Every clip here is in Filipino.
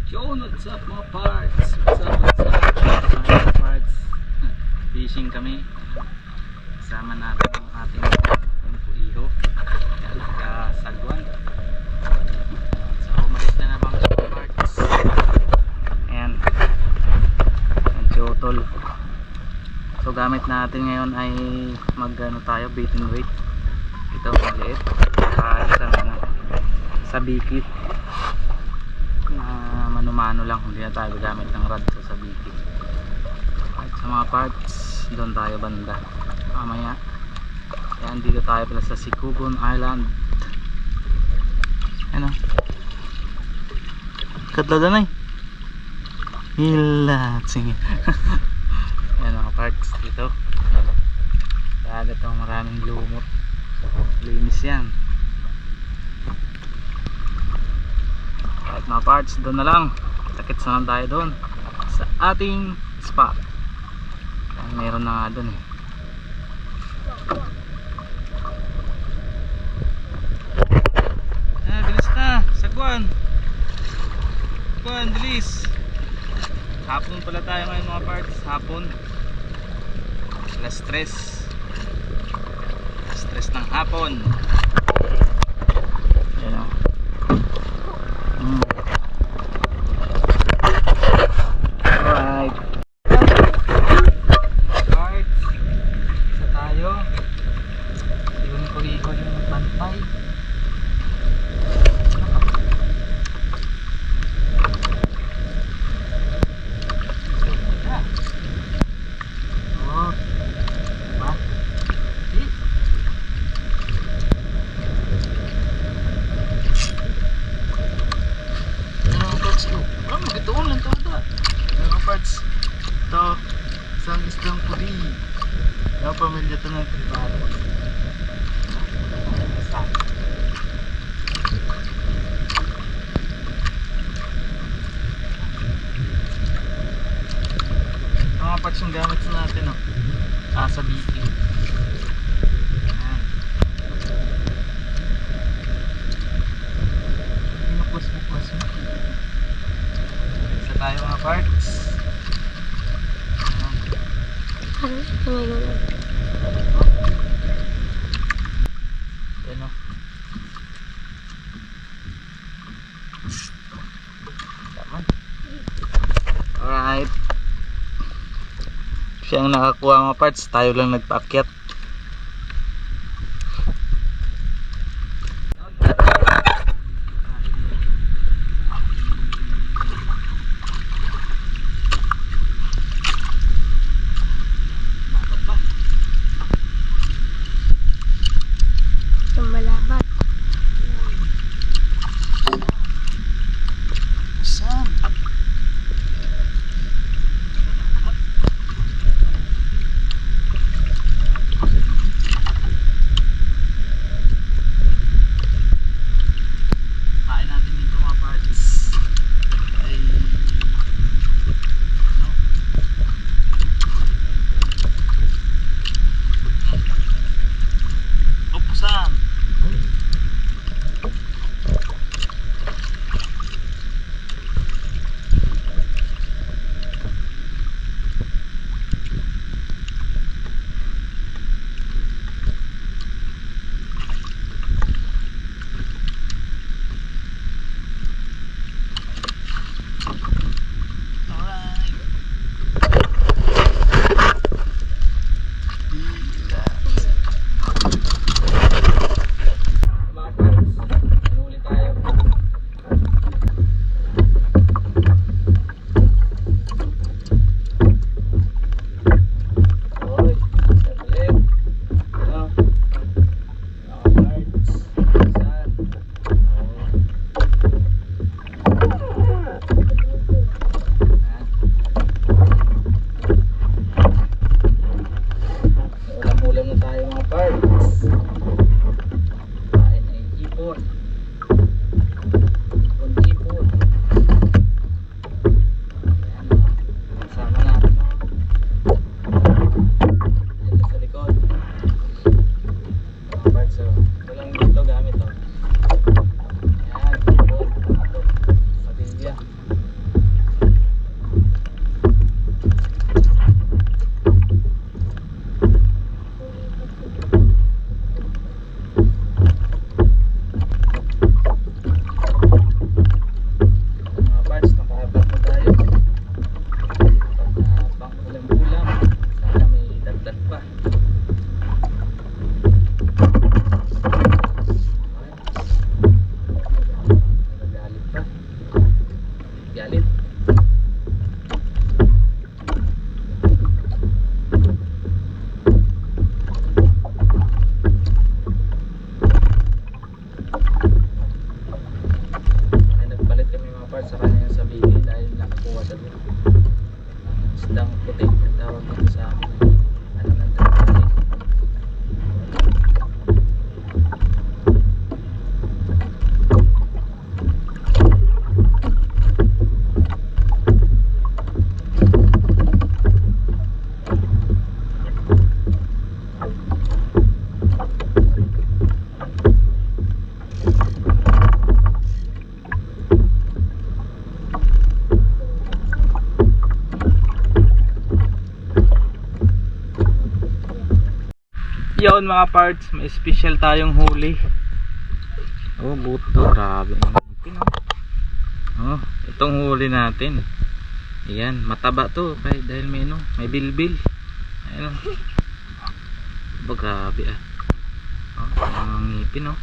Yo, what's up mga parts? What's up, what's up? Mga parts. Fishing kami. Kasama natin ang ating iho. Kaya Sagwan. So, umalis na naman mga parts. Ayan. Ang chotol. So, gamit natin ngayon ay tayo, bait and weight. Ito, maliit. Sa bikit. Mano-mano lang, hindi na tayo gamit ng rod sa sabiki. At sa mga parts, doon tayo banda mamaya. Yan, dito tayo pala sa Sicugon Island. Ano? Katlaga na eh. Hila, sige. Yan mga parts dito. Kaya itong maraming lumot. Linis yan. Kahit mga parts, doon na lang. Takits na lang tayo doon sa ating spot. Meron na nga doon eh. Bilis na, Sagwan. Sagwan, bilis. Hapon pala tayo ngayon mga parts. Hapon. Alas 3. Alas 3 ng hapon. Yan o. Alright. Parts. Isa tayo. Yung kuligo yung nagbantay. Oh. Diba? Magituon lang ito mga parts. Ito isang islang pudi. Yung pamilya ito ng privado. Mga parts yung gamit natin sa biki. Pinupus mo tayo mga parts. Ayan o. Alright. Siyang nakakuha mga parts, tayo lang nagpaakyat. galit. Ay, nagpalit kami mga parts sa kanya sa bigay dahil nakakuha sa doon isdang puti ang tawag dito sa ano ng trapali. Yun mga parts, may special tayong huli. Oh, buto, grabe ang ngipin, oh. Oh, itong huli natin. Ayan, mataba to dahil may no, may bilbil. Ayun. Oh, grabe ah. Oh, ang ngipin, oh.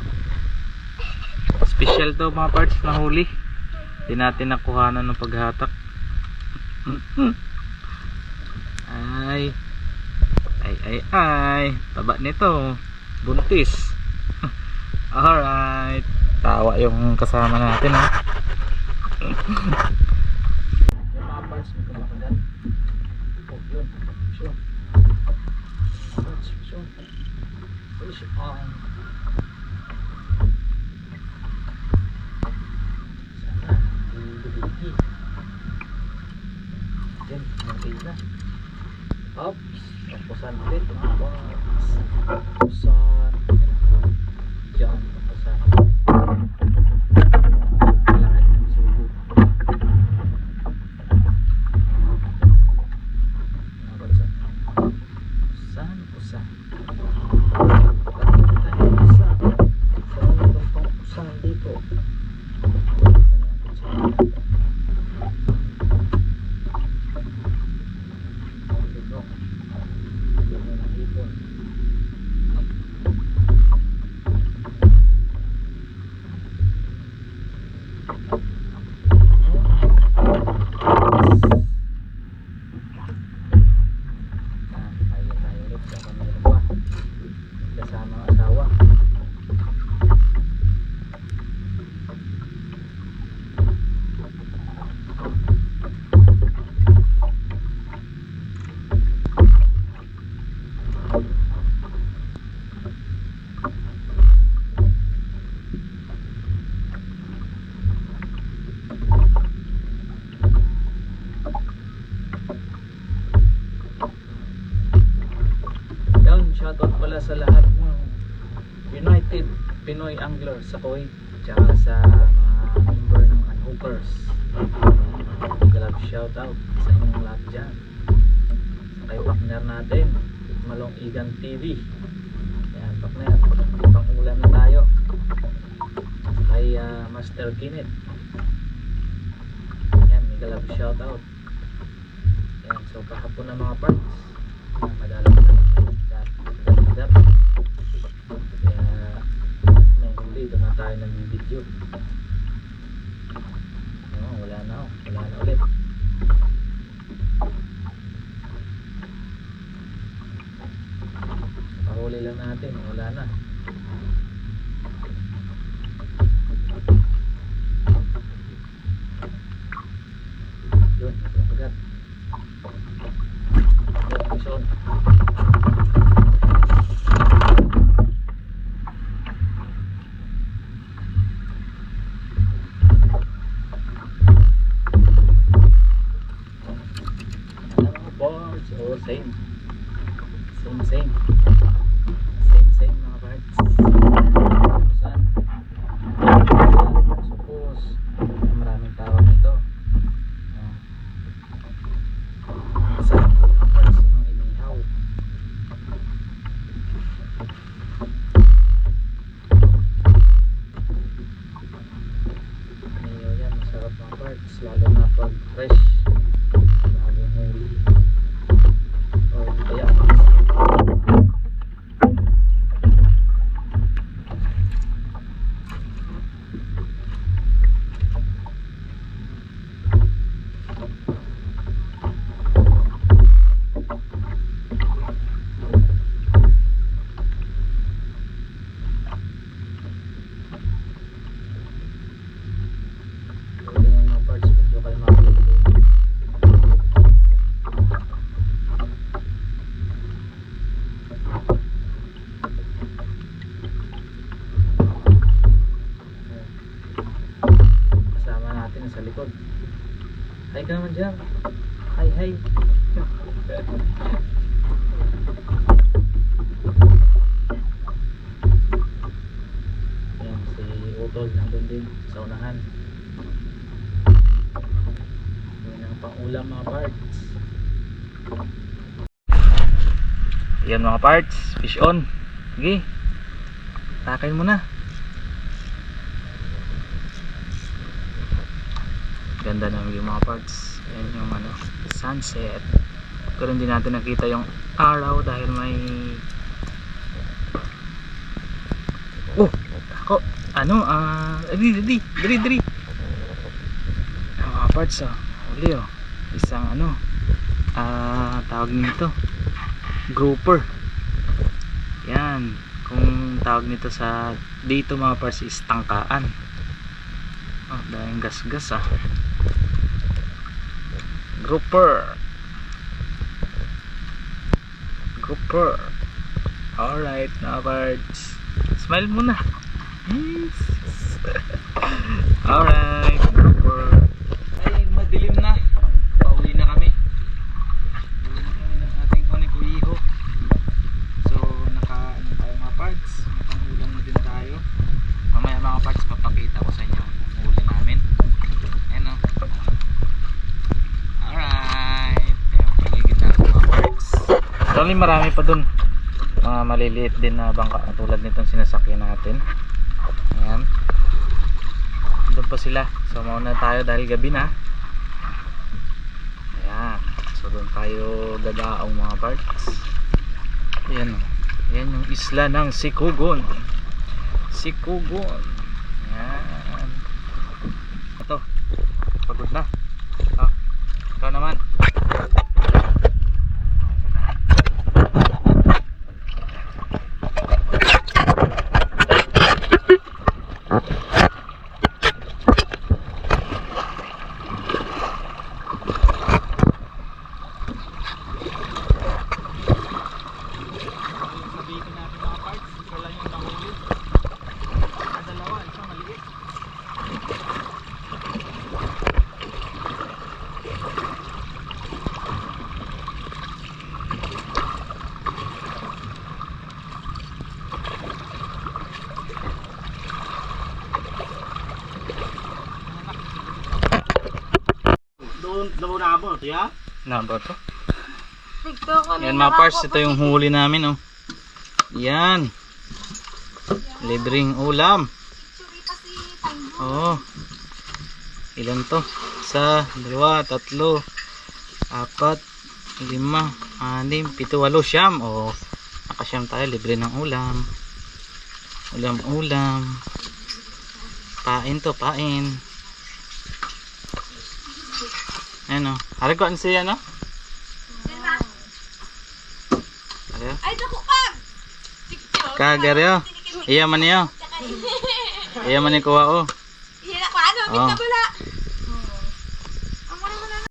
Special to mga parts na huli. Hindi natin nakuhanan ng paghatak. Ay. Ay, taba nito, buntis. Alright, tawa yung kasama natin, ha. Yung mga parts may kumakagat. Oh, yun, sure. Parts, sure. Push on. Sana, hindi. Yan, okay na. Oops. Pusan ulit mga boss. Pusan. Diyan, pusan. Lahat ng subo. Mga boss. Pusan, pusan. Bakit tayo pusan? Saan itong pang pusan dito? Shoutout pala sa lahat ng United Pinoy Anglers sa Kuwait, tsaka sa mga member ng Unhookers. Galap shoutout sa inyong lahat dyan. Sa kay partner natin, Malong Igan TV. Yan, partner, pang ulam na tayo. Kay Master Kenneth. Yan, may galap shoutout. Yan, so kahapon na mga parts. Madalang na kaya may huli doon na tayo nag-video. Wala na ulit. Pahuli lang natin, wala na. Yun, nakagat. Position. So same mga parts. Saan? Suppose maraming tawag nito. Saan mga parts yung inihaw. Inihaw yan, masarap mga parts, lalo na pag fresh. Laging huli. Kaya Hi ka naman dyan. Hi, hi. Ayan, si Utol nandun din sa unahan. Ayan ang pang-ulam mga parts. Ayan mga parts, fish on. Sige, takain mo na. Ganda ng view mga parts. Ayan yung ano, sunset. Pero hindi natin nakita yung araw dahil may ako ano diri mga parts uli isang ano tawag nito grouper. Yan kung tawag nito sa dito mga parts is tangkaan. Dahil gas grouper. Alright mga parts, smile muna. Yes. Alright grouper. Ay madilim na, pauwi na kami. Pauwi na kami ng ating Kuiho. So naka tayo mga parts, nakang-ulam na din tayo. Mamaya mga parts papakita ko sa inyo ang huli namin. Ayan o. Alright, ayan paligid na mga parts. Actually marami pa dun, mga maliliit din na bangka tulad nitong sinasakyan natin. Ayan, doon pa sila. So mauna tayo dahil gabi na. Ayan, so doon tayo dadaong mga parts. Ayan o, ayan yung isla ng Sikugon. Ayan, ito pagod na. Ikaw naman. Naba to? Yan mga parts, ito yung huli namin oh. Yan. Libreng ulam. Oh. Ilan to? 1, 2, 3, 4, 5, 6, 7, 8, 9. Oh. Nakasyam tayo, libre ng ulam. Ulam. Pain to, pain. Ano? Hari ko siya no? Ay, dako kag. Kagaryo. Iya man niyo. Iya man ni kuha oh. Iya ko ano, Oh. bitaw